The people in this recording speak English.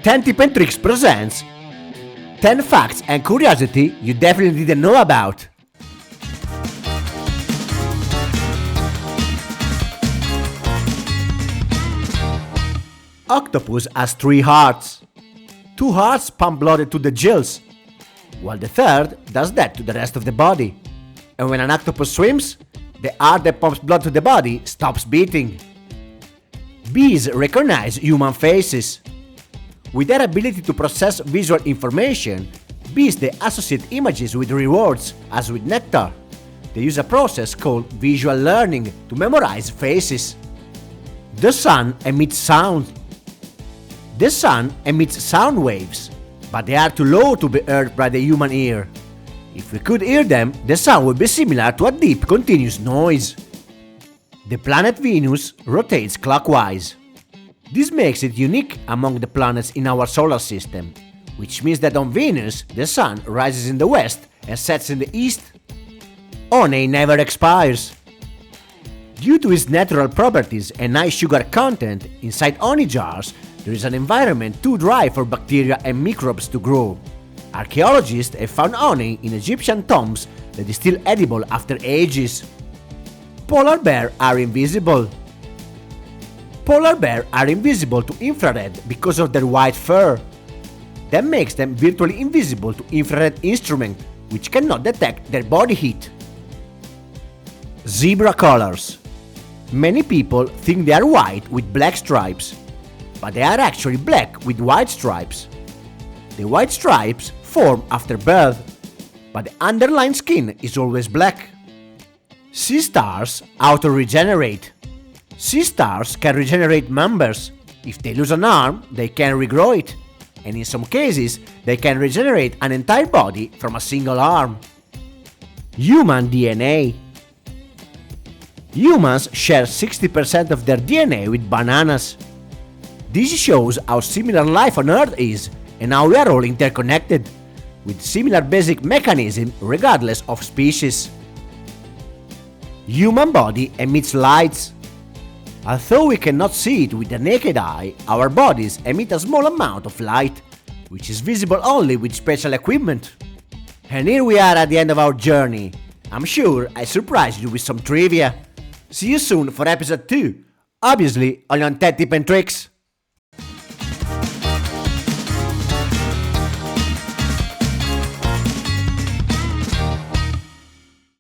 10 Tip and Tricks presents 10 facts and curiosity you definitely didn't know about. Octopus has 3 hearts. 2 hearts pump blood to the gills, while the third does that to the rest of the body. And when an octopus swims, the heart that pumps blood to the body stops beating. Bees recognize human faces. With their ability to process visual information, bees they associate images with rewards, as with nectar. They use a process called visual learning to memorize faces. The sun emits sound. The sun emits sound waves, but they are too low to be heard by the human ear. If we could hear them, the sound would be similar to a deep, continuous noise. The planet Venus rotates clockwise. This makes it unique among the planets in our solar system, which means that on Venus, the sun rises in the west and sets in the east. Honey never expires. Due to its natural properties and high sugar content inside honey jars, there is an environment too dry for bacteria and microbes to grow. Archaeologists have found honey in Egyptian tombs that is still edible after ages. Polar bears are invisible. Polar bears are invisible to infrared because of their white fur. That makes them virtually invisible to infrared instruments, which cannot detect their body heat. Zebra colors. Many people think they are white with black stripes, but they are actually black with white stripes. The white stripes form after birth, but the underlying skin is always black. Sea stars auto-regenerate. Sea stars can regenerate members. If they lose an arm, they can regrow it, and in some cases, they can regenerate an entire body from a single arm. Human DNA. Humans share 60% of their DNA with bananas. This shows how similar life on Earth is and how we are all interconnected, with similar basic mechanisms regardless of species. Human body emits lights. Although we cannot see it with the naked eye, our bodies emit a small amount of light, which is visible only with special equipment. And here we are at the end of our journey. I'm sure I surprised you with some trivia. See you soon for episode 2, obviously only on 10 Tip and Tricks.